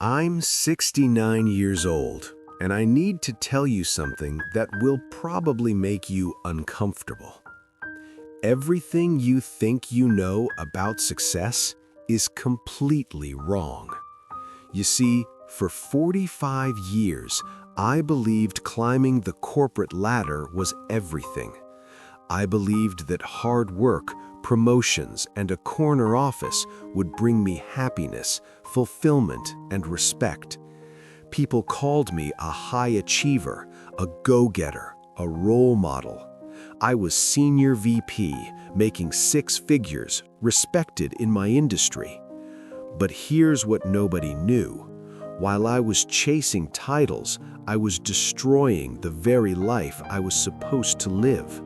I'm 69 years old, and I need to tell you something that will probably make you uncomfortable. Everything you think you know about success is completely wrong. You see, for 45 years, I believed climbing the corporate ladder was everything. I believed that hard work, promotions, and a corner office would bring me happiness, fulfillment, and respect. People called me a high achiever, a go-getter, a role model. I was senior VP, making six figures, respected in my industry. But here's what nobody knew. While I was chasing titles, I was destroying the very life I was supposed to live.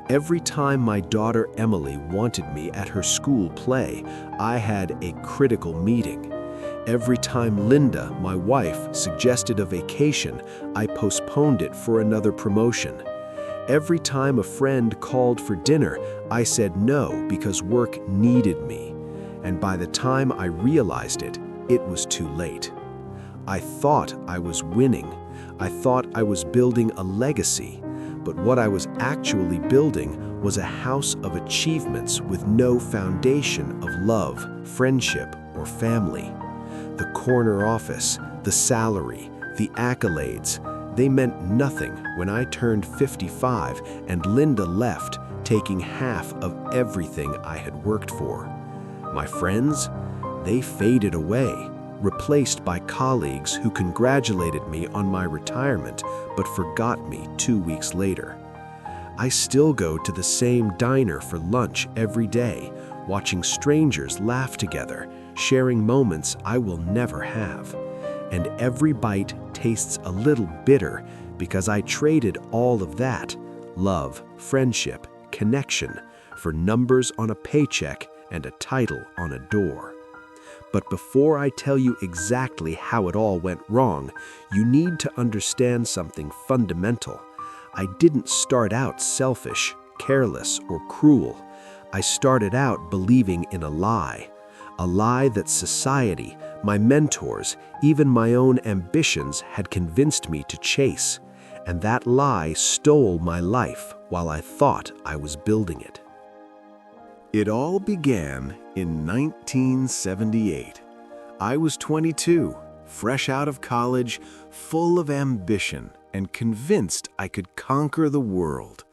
Every time my daughter Emily wanted me at her school play, I had a critical meeting. Every time Linda, my wife, suggested a vacation, I postponed it for another promotion. Every time a friend called for dinner, I said no because work needed me. And by the time I realized it, it was too late. I thought I was winning. I thought I was building a legacy. But what I was actually building was a house of achievements with no foundation of love, friendship, or family. The corner office, the salary, the accolades, they meant nothing when I turned 55 and Linda left, taking half of everything I had worked for. My friends, they faded away, replaced by colleagues who congratulated me on my retirement but forgot me 2 weeks later. I still go to the same diner for lunch every day, watching strangers laugh together, sharing moments I will never have. And every bite tastes a little bitter because I traded all of that, love, friendship, connection, for numbers on a paycheck and a title on a door. But before I tell you exactly how it all went wrong, you need to understand something fundamental. I didn't start out selfish, careless, or cruel. I started out believing in a lie that society, my mentors, even my own ambitions had convinced me to chase. And that lie stole my life while I thought I was building it. It all began in 1978. I was 22, fresh out of college, full of ambition, and convinced I could conquer the world.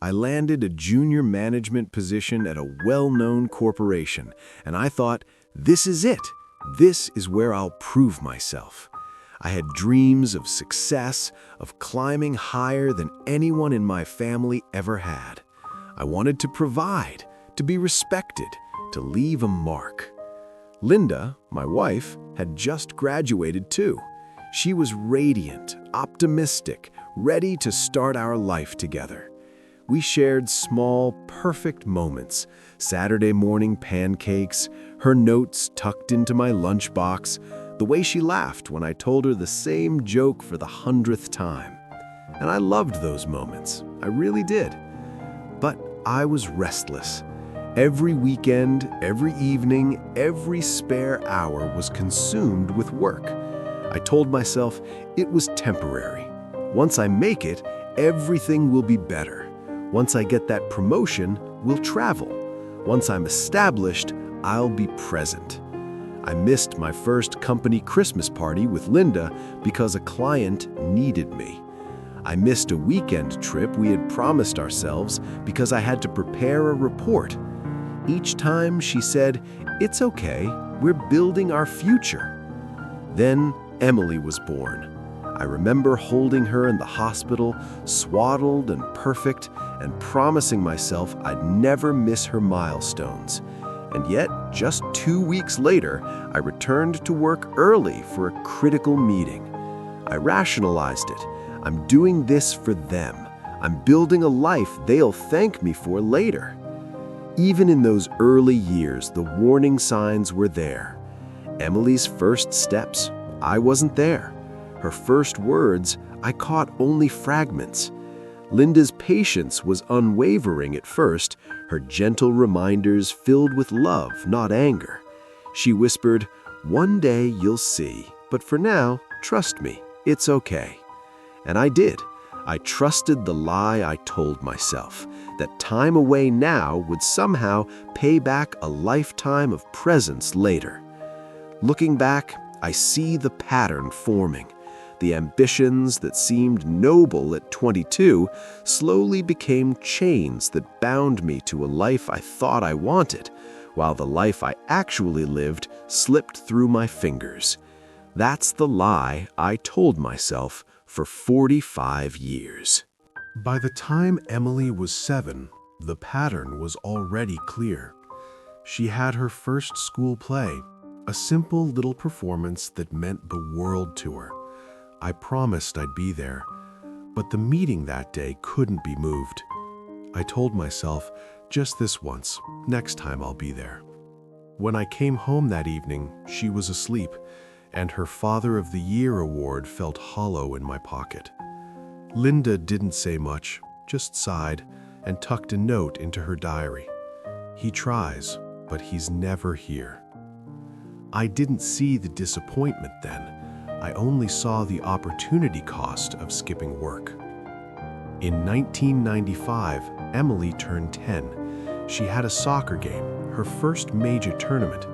I landed a junior management position at a well-known corporation, and I thought, this is it. This is where I'll prove myself. I had dreams of success, of climbing higher than anyone in my family ever had. I wanted to provide, to be respected, to leave a mark. Linda, my wife, had just graduated too. She was radiant, optimistic, ready to start our life together. We shared small, perfect moments, Saturday morning pancakes, her notes tucked into my lunchbox, the way she laughed when I told her the same joke for the 100th time. And I loved those moments, I really did. But I was restless. Every weekend, every evening, every spare hour was consumed with work. I told myself it was temporary. Once I make it, everything will be better. Once I get that promotion, we'll travel. Once I'm established, I'll be present. I missed my first company Christmas party with Linda because a client needed me. I missed a weekend trip we had promised ourselves because I had to prepare a report. Each time she said, "It's okay, we're building our future." Then Emily was born. I remember holding her in the hospital, swaddled and perfect, and promising myself I'd never miss her milestones. And yet, just 2 weeks later, I returned to work early for a critical meeting. I rationalized it. I'm doing this for them. I'm building a life they'll thank me for later. Even in those early years, the warning signs were there. Emily's first steps, I wasn't there. Her first words, I caught only fragments. Linda's patience was unwavering at first, her gentle reminders filled with love, not anger. She whispered, One day you'll see, but for now, trust me, it's okay. And I did. I trusted the lie I told myself, that time away now would somehow pay back a lifetime of presence later. Looking back, I see the pattern forming. The ambitions that seemed noble at 22 slowly became chains that bound me to a life I thought I wanted, while the life I actually lived slipped through my fingers. That's the lie I told myself for 45 years. By the time Emily was 7, the pattern was already clear. She had her first school play, a simple little performance that meant the world to her. I promised I'd be there, but the meeting that day couldn't be moved. I told myself, just this once, next time I'll be there. When I came home that evening, she was asleep, and her Father of the Year award felt hollow in my pocket. Linda didn't say much, just sighed and tucked a note into her diary. He tries, but he's never here. I didn't see the disappointment then. I only saw the opportunity cost of skipping work. In 1995, Emily turned 10. She had a soccer game, her first major tournament.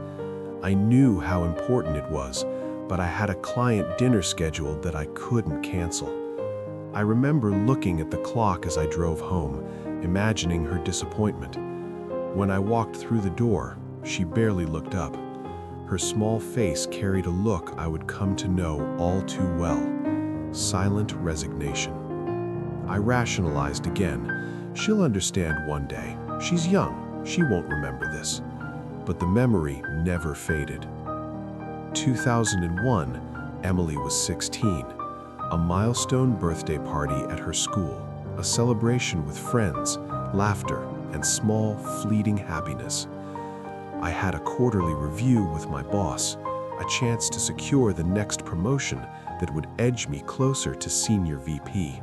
I knew how important it was, but I had a client dinner scheduled that I couldn't cancel. I remember looking at the clock as I drove home, imagining her disappointment. When I walked through the door, she barely looked up. Her small face carried a look I would come to know all too well: silent resignation. I rationalized again. She'll understand one day. She's young. She won't remember this. But the memory never faded. 2001, Emily was 16. A milestone birthday party at her school, a celebration with friends, laughter, and small, fleeting happiness. I had a quarterly review with my boss, a chance to secure the next promotion that would edge me closer to senior VP.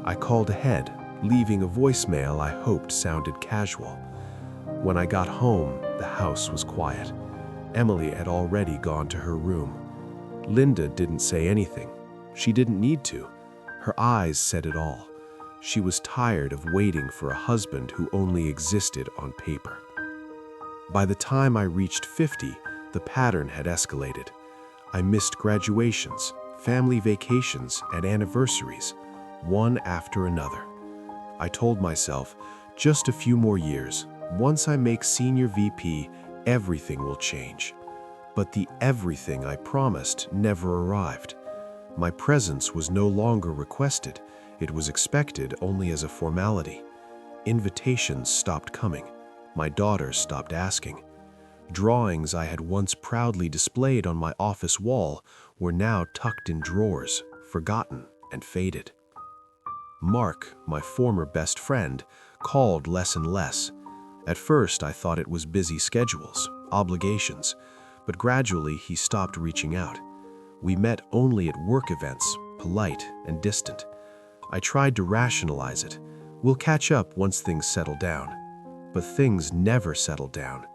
I called ahead, leaving a voicemail I hoped sounded casual. When I got home, the house was quiet. Emily had already gone to her room. Linda didn't say anything. She didn't need to. Her eyes said it all. She was tired of waiting for a husband who only existed on paper. By the time I reached 50, the pattern had escalated. I missed graduations, family vacations, and anniversaries, one after another. I told myself, just a few more years. Once I make senior VP, everything will change. But the everything I promised never arrived. My presence was no longer requested. It was expected only as a formality. Invitations stopped coming. My daughters stopped asking. Drawings I had once proudly displayed on my office wall were now tucked in drawers, forgotten and faded. Mark, my former best friend, called less and less. At first, I thought it was busy schedules, obligations, but gradually he stopped reaching out. We met only at work events, polite and distant. I tried to rationalize it. We'll catch up once things settle down. But things never settled down.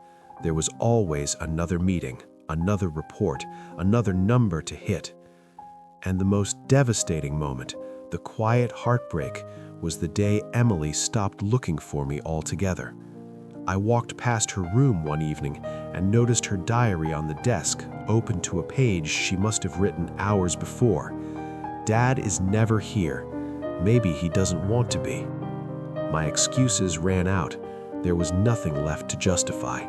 There was always another meeting, another report, another number to hit. And the most devastating moment, the quiet heartbreak, was the day Emily stopped looking for me altogether. I walked past her room one evening and noticed her diary on the desk, open to a page she must have written hours before. Dad is never here. Maybe he doesn't want to be. My excuses ran out. There was nothing left to justify.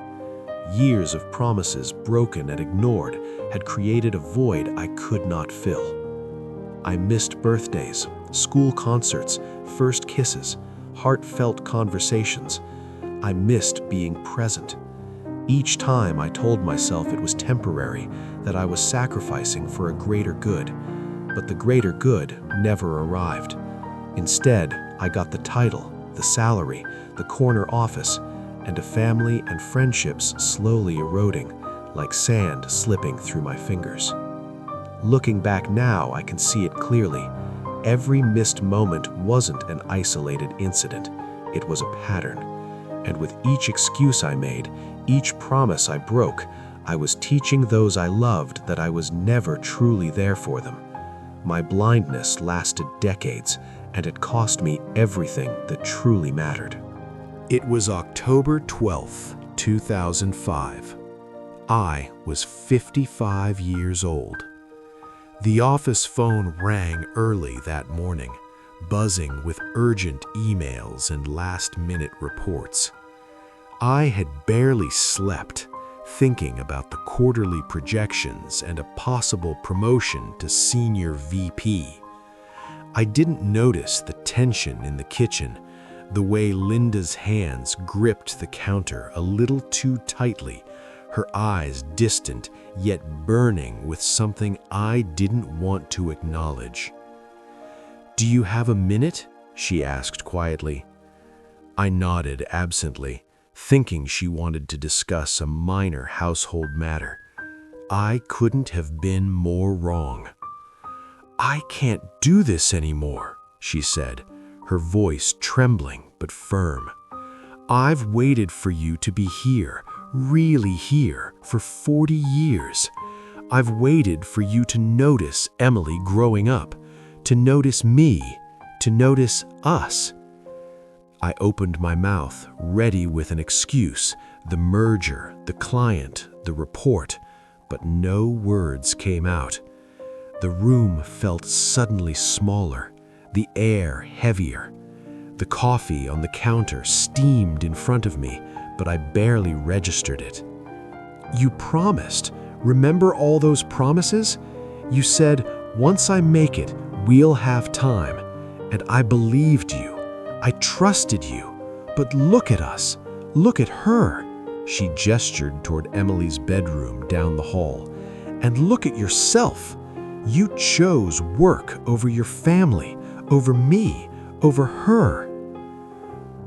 Years of promises broken and ignored had created a void I could not fill. I missed birthdays, school concerts, first kisses, heartfelt conversations. I missed being present. Each time I told myself it was temporary, that I was sacrificing for a greater good. But the greater good never arrived. Instead, I got the title, the salary, the corner office, and a family and friendships slowly eroding, like sand slipping through my fingers. Looking back now, I can see it clearly. Every missed moment wasn't an isolated incident. It was a pattern. And with each excuse I made, each promise I broke, I was teaching those I loved that I was never truly there for them. My blindness lasted decades, and it cost me everything that truly mattered. It was October 12th, 2005. I was 55 years old. The office phone rang early that morning, buzzing with urgent emails and last-minute reports. I had barely slept, thinking about the quarterly projections and a possible promotion to senior VP. I didn't notice the tension in the kitchen, the way Linda's hands gripped the counter a little too tightly, her eyes distant yet burning with something I didn't want to acknowledge. "Do you have a minute?" she asked quietly. I nodded absently, thinking she wanted to discuss a minor household matter. I couldn't have been more wrong. "I can't do this anymore," she said, her voice trembling but firm. "I've waited for you to be here, really here, for 40 years. I've waited for you to notice Emily growing up, to notice me, to notice us." I opened my mouth, ready with an excuse, the merger, the client, the report, but no words came out. The room felt suddenly smaller, the air heavier. The coffee on the counter steamed in front of me, but I barely registered it. "You promised. Remember all those promises? You said, 'Once I make it, we'll have time.' And I believed you. I trusted you. But look at us. Look at her." She gestured toward Emily's bedroom down the hall. "And look at yourself. You chose work over your family, over me, over her."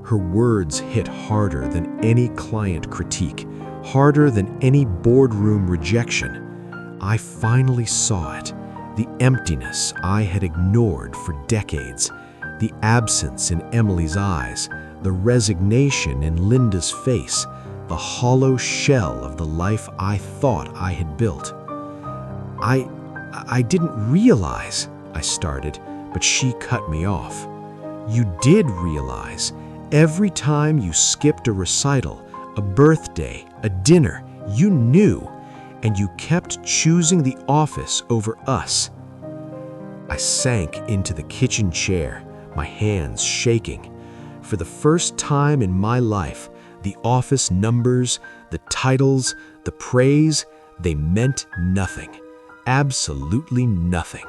Her words hit harder than any client critique, harder than any boardroom rejection. I finally saw it, the emptiness I had ignored for decades, the absence in Emily's eyes, the resignation in Linda's face, the hollow shell of the life I thought I had built. I didn't realize," I started, but she cut me off. "You did realize. Every time you skipped a recital, a birthday, a dinner, you knew, and you kept choosing the office over us." I sank into the kitchen chair, my hands shaking. For the first time in my life, the office numbers, the titles, the praise, they meant nothing. Absolutely nothing.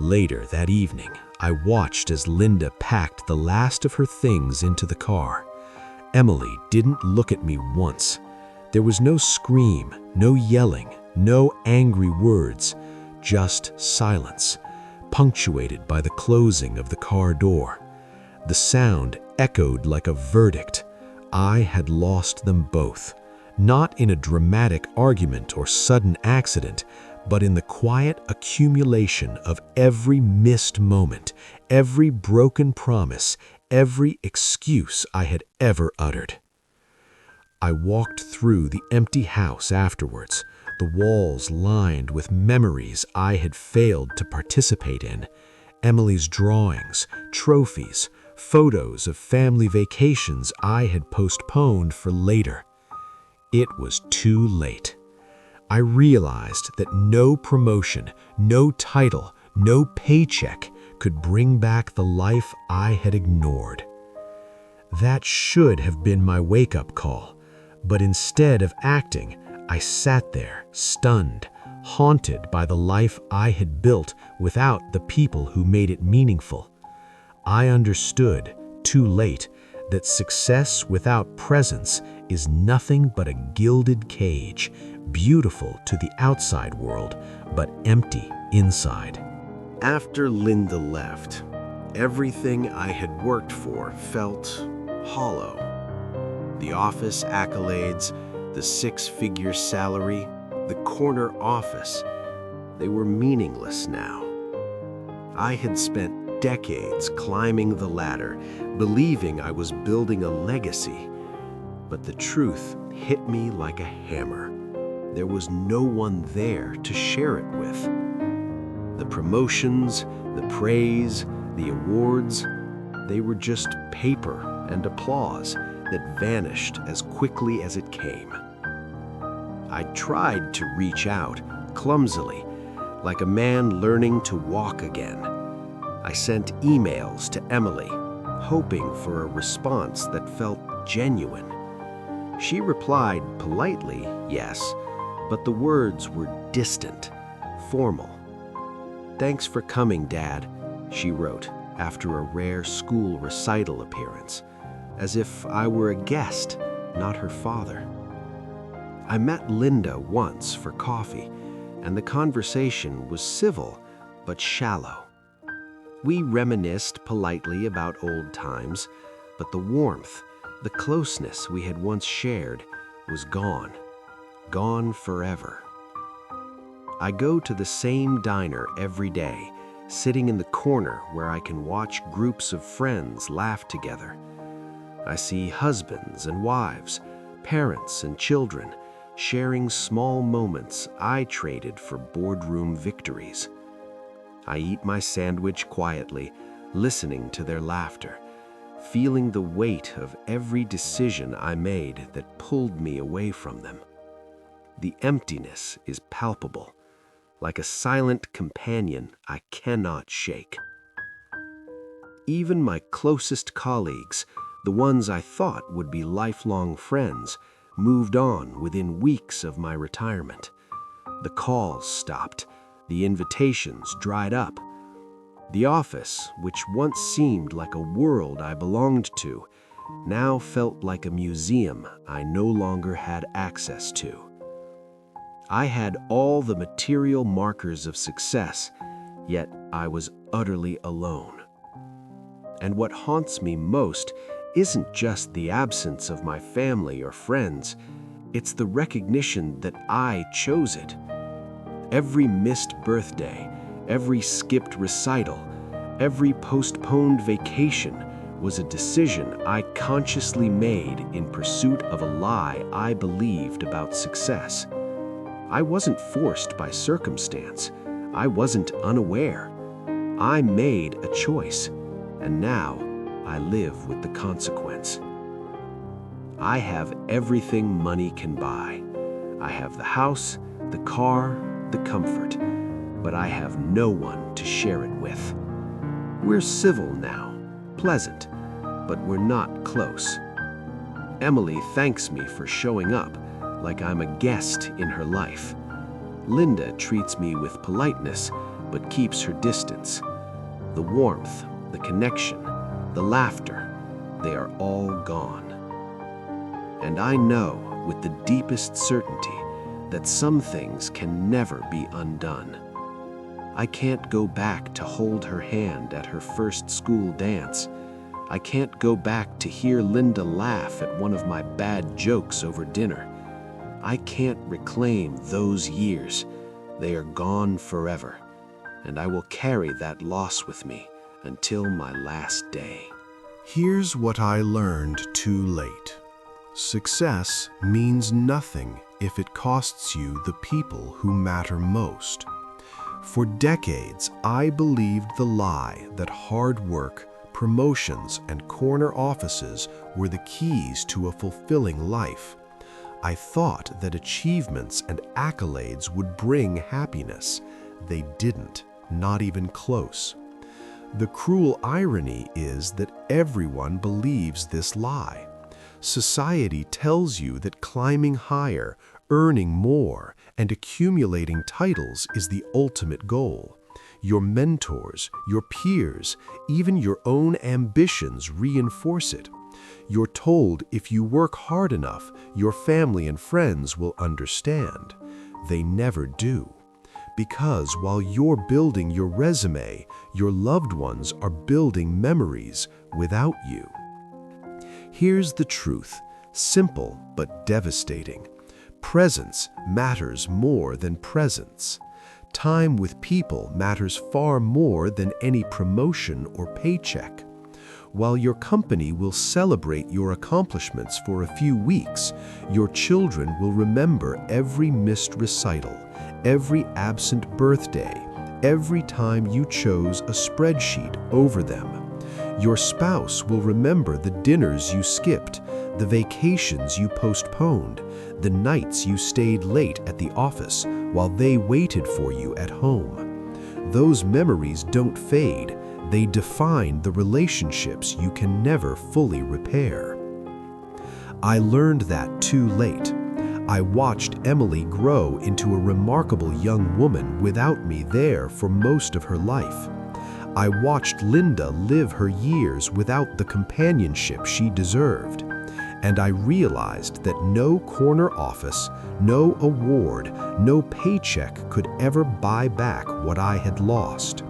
Later that evening, I watched as Linda packed the last of her things into the car. Emily didn't look at me once. There was no scream, no yelling, no angry words, just silence, punctuated by the closing of the car door. The sound echoed like a verdict. I had lost them both, not in a dramatic argument or sudden accident, but in the quiet accumulation of every missed moment, every broken promise, every excuse I had ever uttered. I walked through the empty house afterwards, the walls lined with memories I had failed to participate in, Emily's drawings, trophies, photos of family vacations I had postponed for later. It was too late. I realized that no promotion, no title, no paycheck could bring back the life I had ignored. That should have been my wake-up call, but instead of acting, I sat there, stunned, haunted by the life I had built without the people who made it meaningful. I understood, too late, that success without presence is nothing but a gilded cage, beautiful to the outside world, but empty inside. After Linda left, everything I had worked for felt hollow. The office accolades, the six-figure salary, the corner office, they were meaningless now. I had spent decades climbing the ladder, believing I was building a legacy, but the truth hit me like a hammer. there was no one there to share it with. The promotions, the praise, the awards, they were just paper and applause that vanished as quickly as it came. I tried to reach out, clumsily, like a man learning to walk again. I sent emails to Emily, hoping for a response that felt genuine. She replied politely, yes, but the words were distant, formal. "Thanks for coming, Dad," she wrote after a rare school recital appearance, as if I were a guest, not her father. I met Linda once for coffee, and the conversation was civil but shallow. We reminisced politely about old times, but the warmth, the closeness we had once shared was gone forever. I go to the same diner every day, sitting in the corner where I can watch groups of friends laugh together. I see husbands and wives, parents and children, sharing small moments I traded for boardroom victories. I eat my sandwich quietly, listening to their laughter, feeling the weight of every decision I made that pulled me away from them. The emptiness is palpable, like a silent companion I cannot shake. Even my closest colleagues, the ones I thought would be lifelong friends, moved on within weeks of my retirement. The calls stopped, the invitations dried up. The office, which once seemed like a world I belonged to, now felt like a museum I no longer had access to. I had all the material markers of success, yet I was utterly alone. And what haunts me most isn't just the absence of my family or friends, it's the recognition that I chose it. Every missed birthday, every skipped recital, every postponed vacation was a decision I consciously made in pursuit of a lie I believed about success. I wasn't forced by circumstance. I wasn't unaware. I made a choice, and now I live with the consequence. I have everything money can buy. I have the house, the car, the comfort, but I have no one to share it with. We're civil now, pleasant, but we're not close. Emily thanks me for showing up, like I'm a guest in her life. Linda treats me with politeness, but keeps her distance. The warmth, the connection, the laughter, they are all gone. And I know with the deepest certainty that some things can never be undone. I can't go back to hold her hand at her first school dance. I can't go back to hear Linda laugh at one of my bad jokes over dinner. I can't reclaim those years. They are gone forever, and I will carry that loss with me until my last day. Here's what I learned too late. Success means nothing if it costs you the people who matter most. For decades, I believed the lie that hard work, promotions, and corner offices were the keys to a fulfilling life. I thought that achievements and accolades would bring happiness. They didn't, not even close. The cruel irony is that everyone believes this lie. Society tells you that climbing higher, earning more, and accumulating titles is the ultimate goal. Your mentors, your peers, even your own ambitions reinforce it. You're told if you work hard enough, your family and friends will understand. They never do. Because while you're building your resume, your loved ones are building memories without you. Here's the truth, simple but devastating. Presence matters more than presence. Time with people matters far more than any promotion or paycheck. While your company will celebrate your accomplishments for a few weeks, your children will remember every missed recital, every absent birthday, every time you chose a spreadsheet over them. Your spouse will remember the dinners you skipped, the vacations you postponed, the nights you stayed late at the office while they waited for you at home. Those memories don't fade. They define the relationships you can never fully repair. I learned that too late. I watched Emily grow into a remarkable young woman without me there for most of her life. I watched Linda live her years without the companionship she deserved. And I realized that no corner office, no award, no paycheck could ever buy back what I had lost.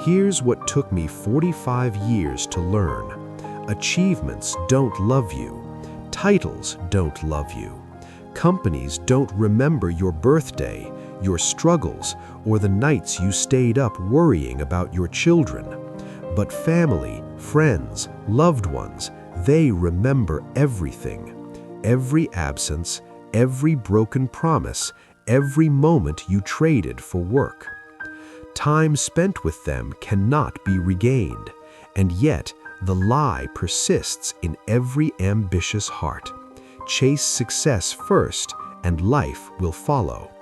Here's what took me 45 years to learn. Achievements don't love you. Titles don't love you. Companies don't remember your birthday, your struggles, or the nights you stayed up worrying about your children. But family, friends, loved ones, they remember everything. Every absence, every broken promise, every moment you traded for work. Time spent with them cannot be regained, and yet the lie persists in every ambitious heart. Chase success first, and life will follow.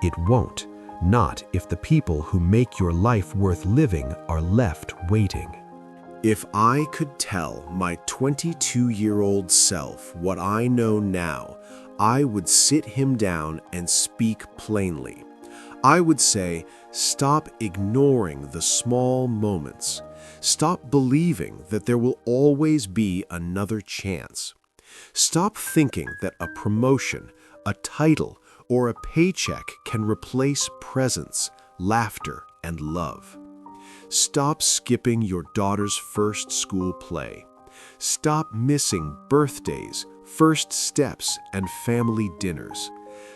It won't, not if the people who make your life worth living are left waiting. If I could tell my 22-year-old self what I know now, I would sit him down and speak plainly. I would say, stop ignoring the small moments. Stop believing that there will always be another chance. Stop thinking that a promotion, a title, or a paycheck can replace presence, laughter, and love. Stop skipping your daughter's first school play. Stop missing birthdays, first steps, and family dinners.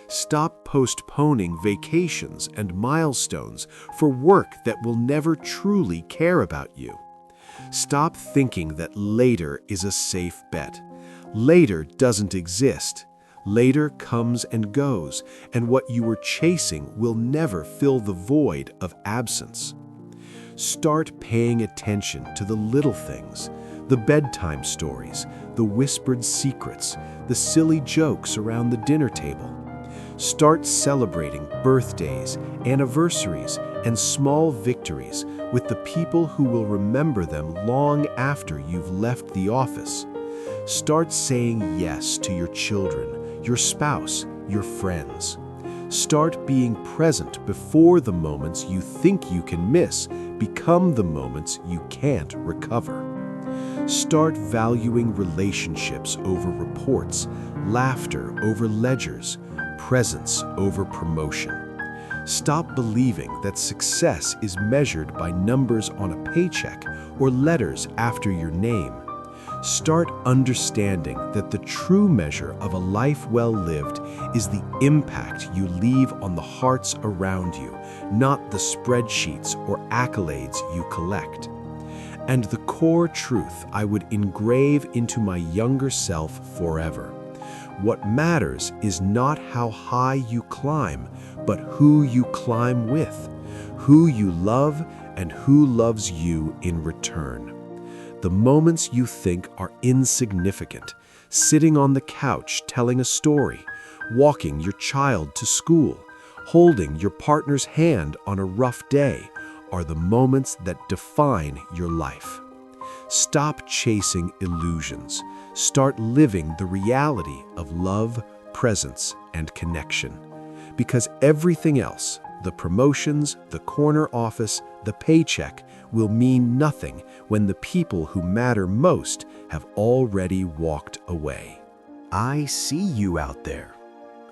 Stop postponing vacations and milestones for work that will never truly care about you. Stop thinking that later is a safe bet. Later doesn't exist. Later comes and goes, and what you were chasing will never fill the void of absence. Start paying attention to the little things, the bedtime stories, the whispered secrets, the silly jokes around the dinner table. Start celebrating birthdays, anniversaries, and small victories with the people who will remember them long after you've left the office. Start saying yes to your children, your spouse, your friends. Start being present before the moments you think you can miss become the moments you can't recover. Start valuing relationships over reports, laughter over ledgers, presence over promotion. Stop believing that success is measured by numbers on a paycheck or letters after your name. Start understanding that the true measure of a life well lived is the impact you leave on the hearts around you, not the spreadsheets or accolades you collect. And the core truth I would engrave into my younger self forever. What matters is not how high you climb, but who you climb with, who you love, and who loves you in return. The moments you think are insignificant, sitting on the couch telling a story, walking your child to school, holding your partner's hand on a rough day, are the moments that define your life. Stop chasing illusions. Start living the reality of love, presence, and connection. Because everything else, the promotions, the corner office, the paycheck, will mean nothing when the people who matter most have already walked away. I see you out there.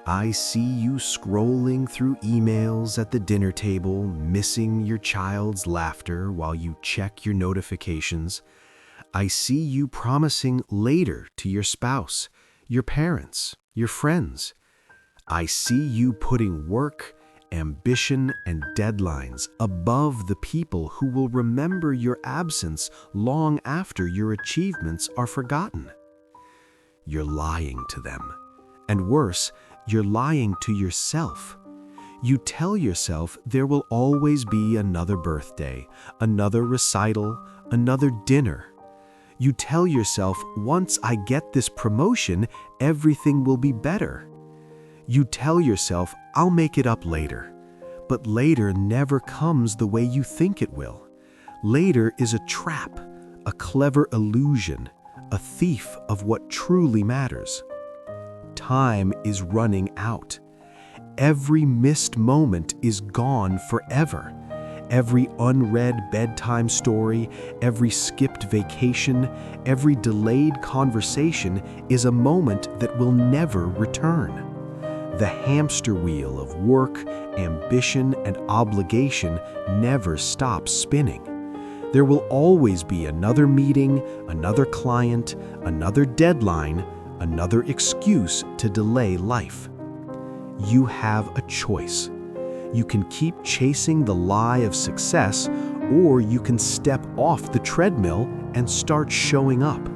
I see you scrolling through emails at the dinner table, missing your child's laughter while you check your notifications. I see you promising later to your spouse, your parents, your friends. I see you putting work, ambition, and deadlines above the people who will remember your absence long after your achievements are forgotten. You're lying to them. And worse, you're lying to yourself. You tell yourself there will always be another birthday, another recital, another dinner. You tell yourself, once I get this promotion, everything will be better. You tell yourself, I'll make it up later. But later never comes the way you think it will. Later is a trap, a clever illusion, a thief of what truly matters. Time is running out. Every missed moment is gone forever. Every unread bedtime story, every skipped vacation, every delayed conversation is a moment that will never return. The hamster wheel of work, ambition, and obligation never stops spinning. There will always be another meeting, another client, another deadline, another excuse to delay life. You have a choice. You can keep chasing the lie of success, or you can step off the treadmill and start showing up.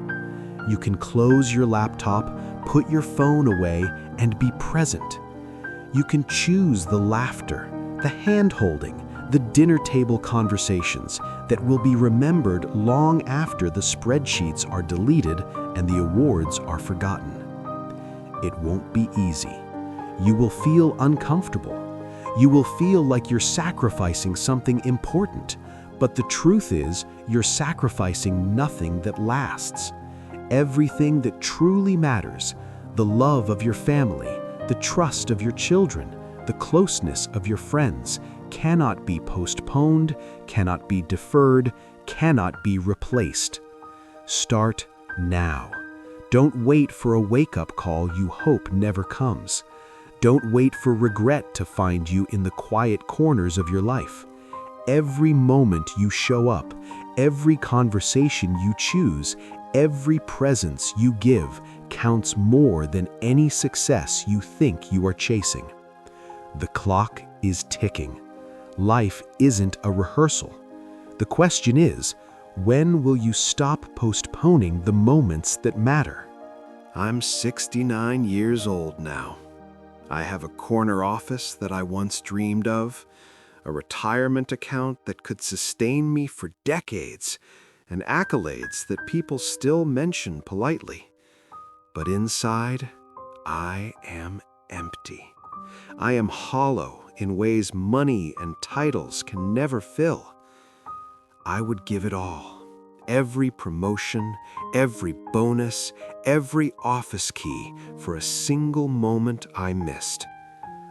You can close your laptop, put your phone away, and be present. You can choose the laughter, the hand-holding, the dinner table conversations that will be remembered long after the spreadsheets are deleted and the awards are forgotten. It won't be easy. You will feel uncomfortable. You will feel like you're sacrificing something important, but the truth is you're sacrificing nothing that lasts. Everything that truly matters, the love of your family, the trust of your children, the closeness of your friends, cannot be postponed, cannot be deferred, cannot be replaced. Start now. Don't wait for a wake-up call you hope never comes. Don't wait for regret to find you in the quiet corners of your life. Every moment you show up, every conversation you choose, every presence you give counts more than any success you think you are chasing. The clock is ticking. Life isn't a rehearsal. The question is, when will you stop postponing the moments that matter? I'm 69 years old now. I have a corner office that I once dreamed of, a retirement account that could sustain me for decades, and accolades that people still mention politely. But inside, I am empty. I am hollow in ways money and titles can never fill. I would give it all. Every promotion, every bonus, every office key for a single moment I missed.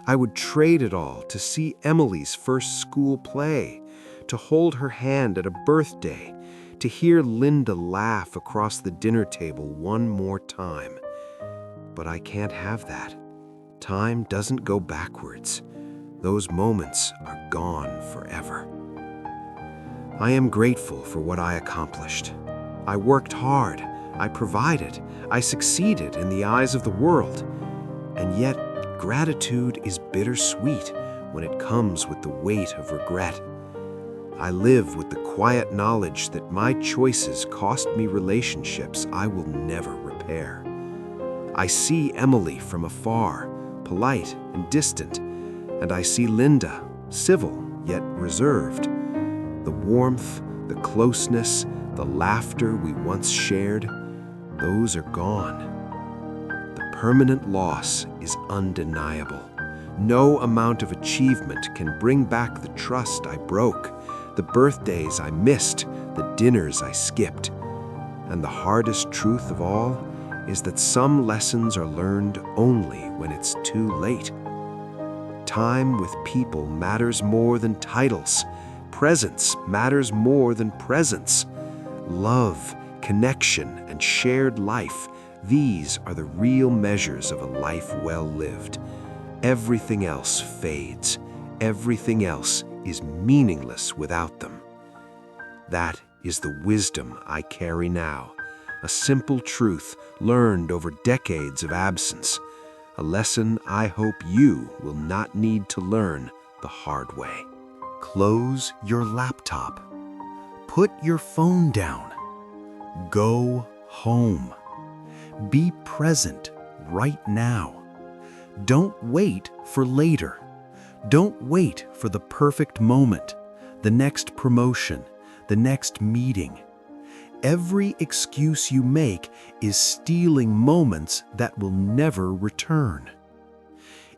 I would trade it all to see Emily's first school play, to hold her hand at a birthday, to hear Linda laugh across the dinner table one more time. But I can't have that. Time doesn't go backwards. Those moments are gone forever. I am grateful for what I accomplished. I worked hard, I provided, I succeeded in the eyes of the world. And yet, gratitude is bittersweet when it comes with the weight of regret. I live with the quiet knowledge that my choices cost me relationships I will never repair. I see Emily from afar, polite and distant, and I see Linda, civil yet reserved. The warmth, the closeness, the laughter we once shared, those are gone. The permanent loss is undeniable. No amount of achievement can bring back the trust I broke, the birthdays I missed, the dinners I skipped. And the hardest truth of all is that some lessons are learned only when it's too late. Time with people matters more than titles. Presence matters more than presence. Love, connection, and shared life, these are the real measures of a life well lived. Everything else fades. Everything else is meaningless without them. That is the wisdom I carry now, a simple truth learned over decades of absence, a lesson I hope you will not need to learn the hard way. Close your laptop. Put your phone down. Go home. Be present right now. Don't wait for later. Don't wait for the perfect moment, the next promotion, the next meeting. Every excuse you make is stealing moments that will never return.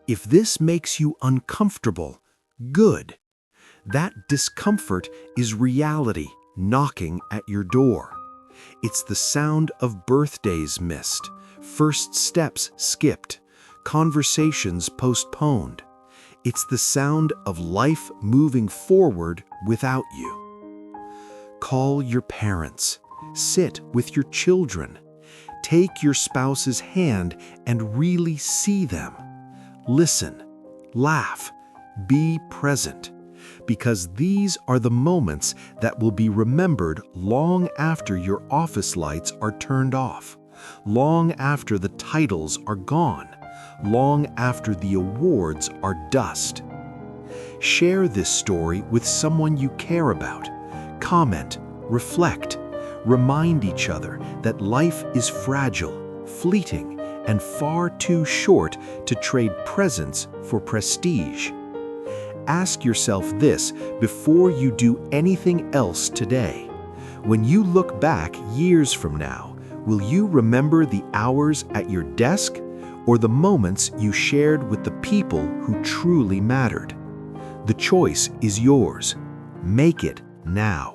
If this makes you uncomfortable, good. That discomfort is reality knocking at your door. It's the sound of birthdays missed, first steps skipped, conversations postponed. It's the sound of life moving forward without you. Call your parents. Sit with your children. Take your spouse's hand and really see them. Listen, laugh, be present, because these are the moments that will be remembered long after your office lights are turned off, long after the titles are gone, long after the awards are dust. Share this story with someone you care about. Comment, reflect, remind each other that life is fragile, fleeting, and far too short to trade presence for prestige. Ask yourself this before you do anything else today. When you look back years from now, will you remember the hours at your desk or the moments you shared with the people who truly mattered? The choice is yours. Make it now.